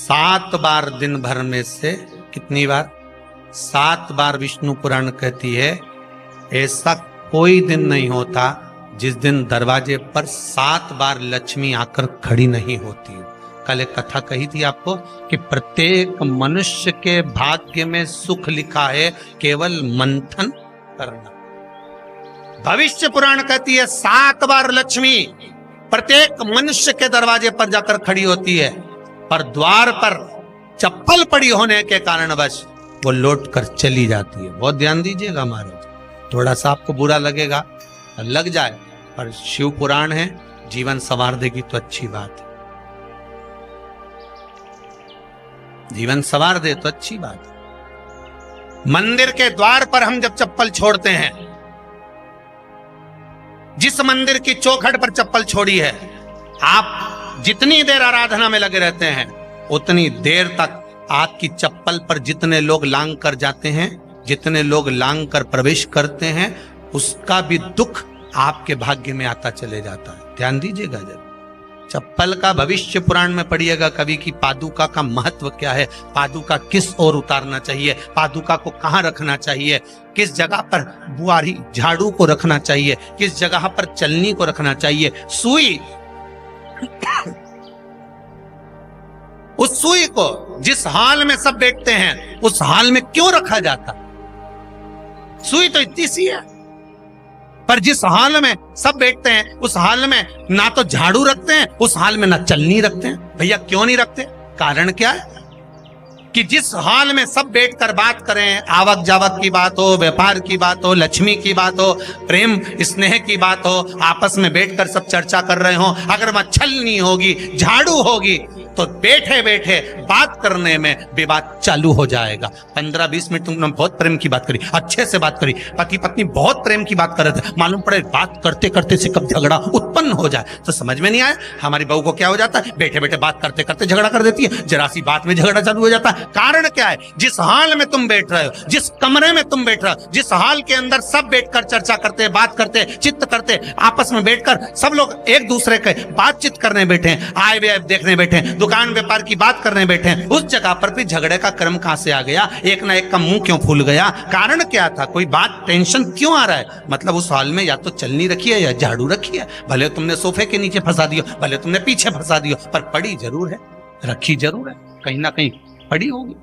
7 बार दिन भर में से, कितनी बार? 7 बार विष्णु पुराण कहती है ऐसा कोई दिन नहीं होता जिस दिन दरवाजे पर 7 बार लक्ष्मी आकर खड़ी नहीं होती। कल एक कथा कही थी आपको कि प्रत्येक मनुष्य के भाग्य में सुख लिखा है, केवल मंथन करना। भविष्य पुराण कहती है 7 बार लक्ष्मी प्रत्येक मनुष्य के दरवाजे पर जाकर खड़ी होती है, पर द्वार पर चप्पल पड़ी होने के कारणवश वो लौट कर चली जाती है। बहुत ध्यान दीजिएगा महाराज, थोड़ा सा आपको बुरा लगेगा, लग जाए, पर शिव पुराण है, जीवन संवार देगी तो अच्छी बात है, जीवन संवार दे तो अच्छी बात है। मंदिर के द्वार पर हम जब चप्पल छोड़ते हैं, जिस मंदिर की चौखट पर चप्पल छोड़ी है, आप जितनी देर आराधना में लगे रहते हैं उतनी देर तक आपकी चप्पल पर जितने लोग लांग कर जाते हैं, जितने लोग लांग कर प्रवेश करते हैं, उसका भी दुख आपके भाग्य में आता चले जाता है। ध्यान दीजिएगा जब चप्पल का भविष्य पुराण में पढ़िएगा कभी कि पादुका का महत्व क्या है, पादुका किस ओर उतारना चाहिए, पादुका को कहां रखना चाहिए, किस जगह पर बुआरी झाड़ू को रखना चाहिए, किस जगह पर चलनी को रखना चाहिए, सुई उस सुई को जिस हाल में सब बैठते हैं उस हाल में क्यों रखा जाता? सुई तो इतनी सी है, पर जिस हाल में सब बैठते हैं उस हाल में ना तो झाड़ू रखते हैं, उस हाल में ना चलनी रखते हैं। भैया क्यों नहीं रखते? कारण क्या है कि जिस हाल में सब बैठकर बात करें, आवक जावक की बात हो, व्यापार की बात हो, लक्ष्मी की बात हो, प्रेम स्नेह की बात हो, आपस में बैठकर सब चर्चा कर रहे हो, अगर वहां छलनी होगी, झाड़ू होगी तो बैठे बैठे बात करने में विवाद चालू हो जाएगा। 15-20 मिनट तुमने बहुत प्रेम की बात करी, अच्छे से बात करी, पति पत्नी बहुत प्रेम की बात कर रहे थे, मालूम पड़े बात करते करते से कब झगड़ा उत्पन्न हो जाए तो समझ में नहीं आया। हमारी बहू को क्या हो जाता है, बैठे बैठे बात करते करते झगड़ा कर देती है, जरा सी बात में झगड़ा चालू हो जाता है। कारण क्या है? जिस हाल में तुम बैठ रहे हो, जिस कमरे में तुम बैठ रहे हो, जिस हाल के अंदर सब बैठकर चर्चा करते, बात करते, चित्त करते, आपस में बैठकर सब लोग एक दूसरे के बातचीत करने बैठे हैं, आए व्यय देखने बैठे हैं, दुकान व्यापार की बात करने बैठे हैं, उस जगह पर भी झगड़े का क्रम कहां से आ गया? एक ना एक का मुंह क्यों फूल गया? कारण क्या था? कोई बात टेंशन क्यों आ रहा है? मतलब उस हाल में या तो चलनी रखी है या झाड़ू रखी है, भले तुमने सोफे के नीचे फंसा दियो, भले तुमने पीछे फंसा दियो, पर पड़ी जरूर है, रखी जरूर है, कहीं ना कहीं पड़ी होगी।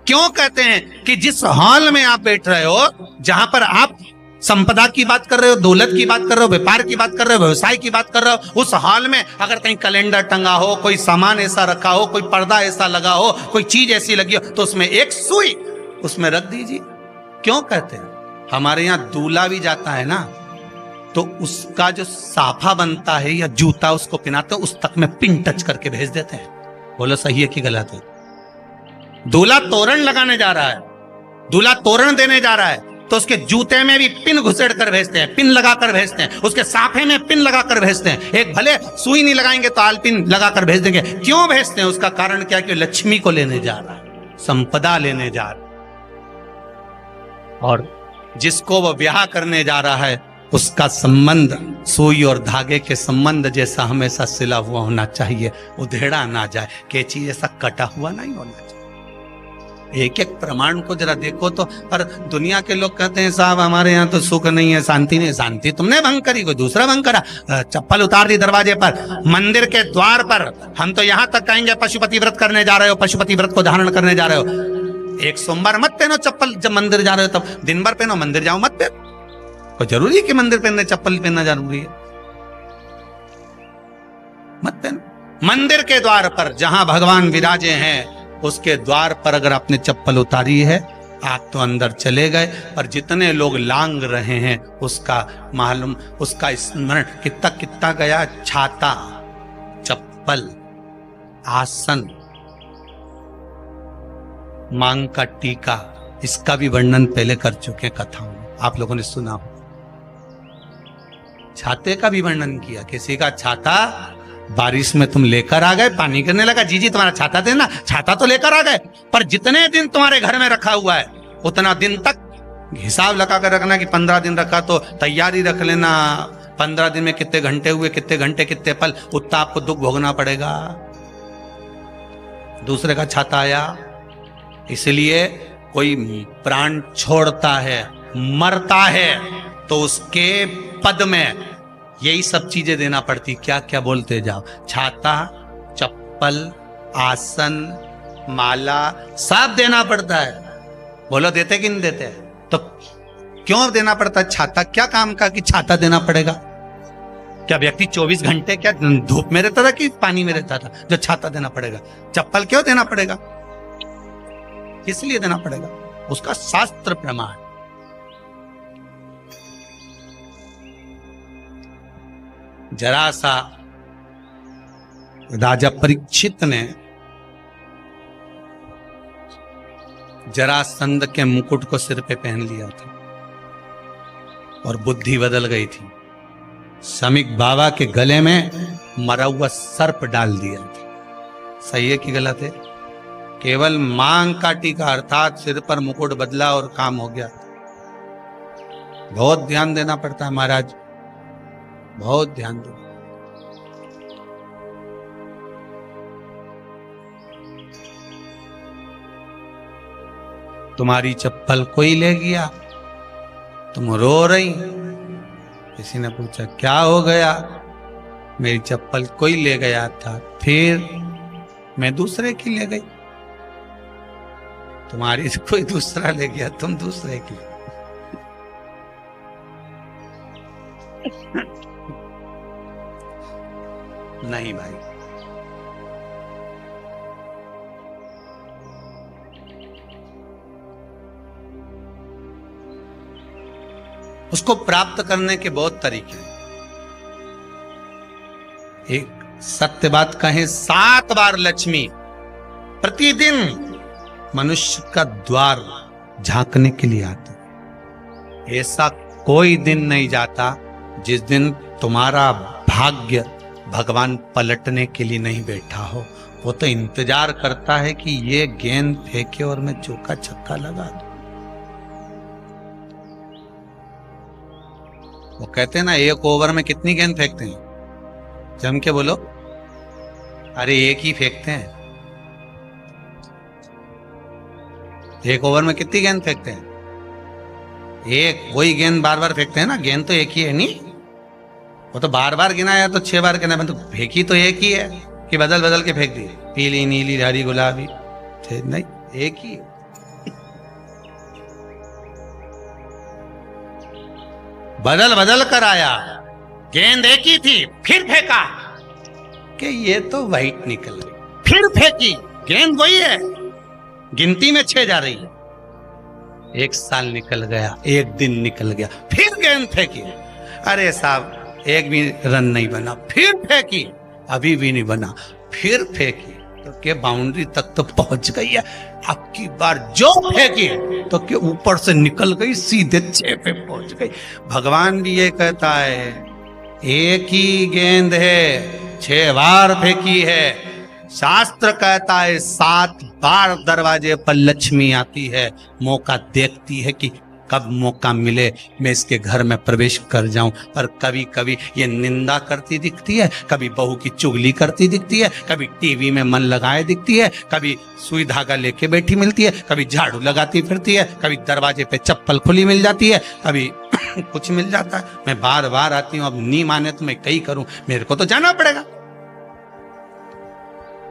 क्यों कहते हैं कि जिस हाल में आप बैठ रहे हो, जहां पर आप संपदा की बात कर रहे हो, दौलत की बात कर रहे हो, व्यापार की बात कर रहे हो, व्यवसाय की बात कर रहे हो, उस हाल में अगर कहीं कैलेंडर टंगा हो, कोई सामान ऐसा रखा हो, कोई पर्दा ऐसा लगा हो, कोई चीज ऐसी लगी हो, तो उसमें एक सुई उसमें रख दीजिए। क्यों कहते हैं? हमारे यहाँ दूल्हा भी जाता है ना, तो उसका जो साफा बनता है या जूता उसको पहनाते हैं, उस तक में पिन टच करके भेज देते हैं। बोलो सही है कि गलत है? दूल्हा तोरण लगाने जा रहा है, दूल्हा तोरण देने जा रहा है, तो उसके जूते में भी पिन घुसेड़ कर भेजते हैं, पिन लगा कर भेजते हैं, उसके साफे में पिन लगा कर भेजते हैं। एक भले सुई नहीं लगाएंगे तो आल पिन लगा कर भेज देंगे। क्यों भेजते हैं? उसका कारण क्या? कि लक्ष्मी को लेने जा रहा है, संपदा लेने जा रहा है, और जिसको वो ब्याह करने जा रहा है उसका संबंध सुई और धागे के संबंध जैसा हमेशा सिला हुआ होना चाहिए, उधेड़ा ना जाए, कैची जैसा कटा हुआ नहीं होना चाहिए। एक एक प्रमाण को जरा देखो तो। पर दुनिया के लोग कहते हैं साहब हमारे यहाँ तो सुख नहीं है, शांति नहीं। शांति तुमने भंग करी, कोई दूसरा भंग करा। चप्पल उतार दी दरवाजे पर, मंदिर के द्वार पर। हम तो यहाँ तक कहेंगे पशुपति व्रत करने जा रहे हो, पशुपति व्रत को धारण करने जा रहे हो, एक सोमवार मत पहनो चप्पल। जब मंदिर जा रहे हो तब दिन भर पहनो, मंदिर जाओ मत पहनो। कोई जरूरी है कि मंदिर पहनने चप्पल पहनना जरूरी है? मत पहनो। मंदिर के द्वार पर जहां भगवान विराजे हैं उसके द्वार पर अगर आपने चप्पल उतारी है, आप तो अंदर चले गए, पर जितने लोग लांग रहे हैं उसका मालूम, उसका स्मरण कितना कितना गया। छाता, चप्पल, आसन, मांग का टीका, इसका भी वर्णन पहले कर चुके हैं कथाओं में, आप लोगों ने सुना हो। छाते का भी वर्णन किया। किसी का छाता बारिश में तुम लेकर आ गए, पानी गिरने लगा, जी तुम्हारा छाता देना, छाता तो लेकर आ गए, पर जितने दिन तुम्हारे घर में रखा हुआ है उतना दिन तक हिसाब लगा कर रखना कि 15 दिन रखा तो तैयारी रख लेना। 15 दिन में कितने घंटे हुए, कितने घंटे कितने पल, उतना आपको दुख भोगना पड़ेगा। दूसरे का छाता आया। इसलिए कोई प्राण छोड़ता है, मरता है, तो उसके पद में यही सब चीजें देना पड़ती। क्या क्या बोलते जाओ, छाता, चप्पल, आसन, माला, सब देना पड़ता है। बोलो देते कि नहीं देते? तो क्यों देना पड़ता है छाता? क्या काम का कि छाता देना पड़ेगा? क्या व्यक्ति 24 घंटे क्या धूप में रहता था कि पानी में रहता था जो छाता देना पड़ेगा? चप्पल क्यों देना पड़ेगा? इसलिए देना पड़ेगा, उसका शास्त्र प्रमाण। जरा सा राजा परीक्षित ने जरासंध के मुकुट को सिर पे पहन लिया था और बुद्धि बदल गई थी। समीक बाबा के गले में मरा हुआ सर्प डाल दिया था। सही है कि गलत है? केवल मांग का टीका अर्थात सिर पर मुकुट बदला और काम हो गया। बहुत ध्यान देना पड़ता है महाराज, बहुत ध्यान दो। तुम्हारी चप्पल कोई ले गया, तुम रो रही। किसी ने पूछा क्या हो गया? मेरी चप्पल कोई ले गया था, फिर मैं दूसरे की ले गई। तुम्हारी कोई दूसरा ले गया, तुम दूसरे की। नहीं भाई, उसको प्राप्त करने के बहुत तरीके हैं। एक सत्य बात कहें, 7 बार लक्ष्मी प्रतिदिन मनुष्य का द्वार झांकने के लिए आती है। ऐसा कोई दिन नहीं जाता जिस दिन तुम्हारा भाग्य भगवान पलटने के लिए नहीं बैठा हो। वो तो इंतजार करता है कि ये गेंद फेंके और मैं चौका छक्का लगा दूं। वो कहते हैं ना, एक ओवर में कितनी गेंद फेंकते हैं? जम के बोलो। अरे एक ही फेंकते हैं। एक ओवर में कितनी गेंद फेंकते हैं? एक। वही गेंद बार बार फेंकते हैं ना, गेंद तो एक ही है नहीं। वो तो बार बार गिनाया तो 6 बार गिना, तो फेंकी तो एक ही है कि बदल बदल के फेंक दी, पीली नीली हरी गुलाबी? नहीं, एक ही है। बदल बदल कर आया, गेंद एक ही थी, फिर फेंका कि ये तो वाइट निकल गई, फिर फेंकी, गेंद वही है, गिनती में 6 जा रही है। 1 साल निकल गया, 1 दिन निकल गया, फिर गेंद फेंकी। अरे साहब, एक भी रन नहीं बना, फिर फेंकी, अभी भी नहीं बना, फिर फेंकी तो के बाउंड्री तक तो पहुंच गई है। अब की बार जो फेंकी तो के ऊपर से निकल गई, सीधे 6 पे पहुंच गई। भगवान भी ये कहता है, एक ही गेंद है, 6 बार फेंकी है। शास्त्र कहता है 7 बार दरवाजे पर लक्ष्मी आती है, मौका देखती है कि कब मौका मिले मैं इसके घर में प्रवेश कर जाऊं। पर कभी कभी ये निंदा करती दिखती है, कभी बहू की चुगली करती दिखती है, कभी टीवी में मन लगाए दिखती है, कभी सुई धागा लेके बैठी मिलती है, कभी झाड़ू लगाती फिरती है, कभी दरवाजे पे चप्पल खुली मिल जाती है, कभी कुछ मिल जाता है। मैं बार बार आती हूँ, अब नहीं माने तो मैं कई करूं, मेरे को तो जाना पड़ेगा।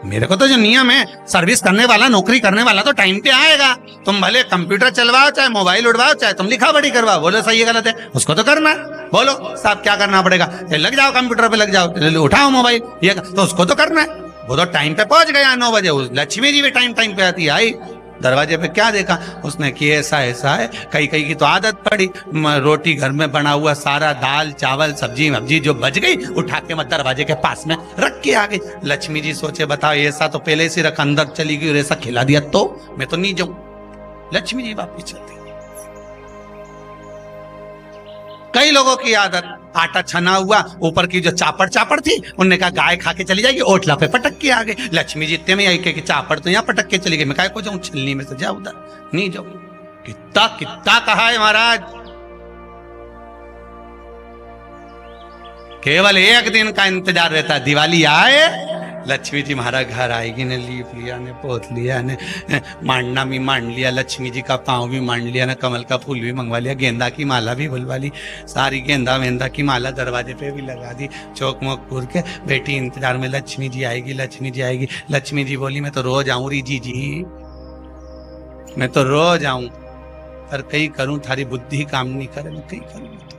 मेरे को तो जो नियम है, सर्विस करने वाला, नौकरी करने वाला तो टाइम पे आएगा। तुम भले कंप्यूटर चलवाओ, चाहे मोबाइल उड़वाओ, चाहे तुम लिखा पढ़ी करवाओ, बोलो सही है गलत है, उसको तो करना है। बोलो साहब क्या करना पड़ेगा? लग जाओ कंप्यूटर पे, लग जाओ, उठाओ मोबाइल, ये तो उसको तो करना है। वो तो टाइम पे पहुंच गया 9 बजे। लक्ष्मी जी भी टाइम पे आती है। आई दरवाजे पे क्या देखा उसने कि ऐसा है। कई की तो आदत पड़ी, रोटी घर में बना हुआ सारा दाल चावल सब्जी वब्जी जो बच गई, उठा के मैं दरवाजे के पास में रख के आ गई। लक्ष्मी जी सोचे बताओ, ऐसा तो पहले से रख, अंदर चली गई और ऐसा खिला दिया तो मैं तो नहीं जाऊं। लक्ष्मी जी वापिस चलती। कई लोगों की आदत, आटा छना हुआ, ऊपर की जो चापड़ थी, उनने कहा गाय खा के चली जाएगी, ओटला पे पटक के आ गई। लक्ष्मी जी इतने में आई कि चापड़ तो यहाँ पटक के चली गई, मैं काय को जाऊं, छिलनी में से जा उधर, नहीं जाऊं। कितना कहा है महाराज, केवल एक दिन का इंतजार रहता है, दिवाली आए लक्ष्मी जी हमारा घर आएगी ने, लीप लिया ने, पोत लिया ने, मांडना भी मांड लिया, लक्ष्मी जी का पाँव भी मांड लिया ना, कमल का फूल भी मंगवा लिया, गेंदा की माला भी बुलवा ली, सारी गेंदा वेंदा की माला दरवाजे पे भी लगा दी, चौक मोक पूर के बेटी इंतजार में, लक्ष्मी जी आएगी, लक्ष्मी जी आएगी। लक्ष्मी जी बोली मैं तो रोज आऊं री जी, मैं तो रोज आऊं, पर कहीं करूं थारी बुद्धि काम नहीं करे, मैं कहीं करूं।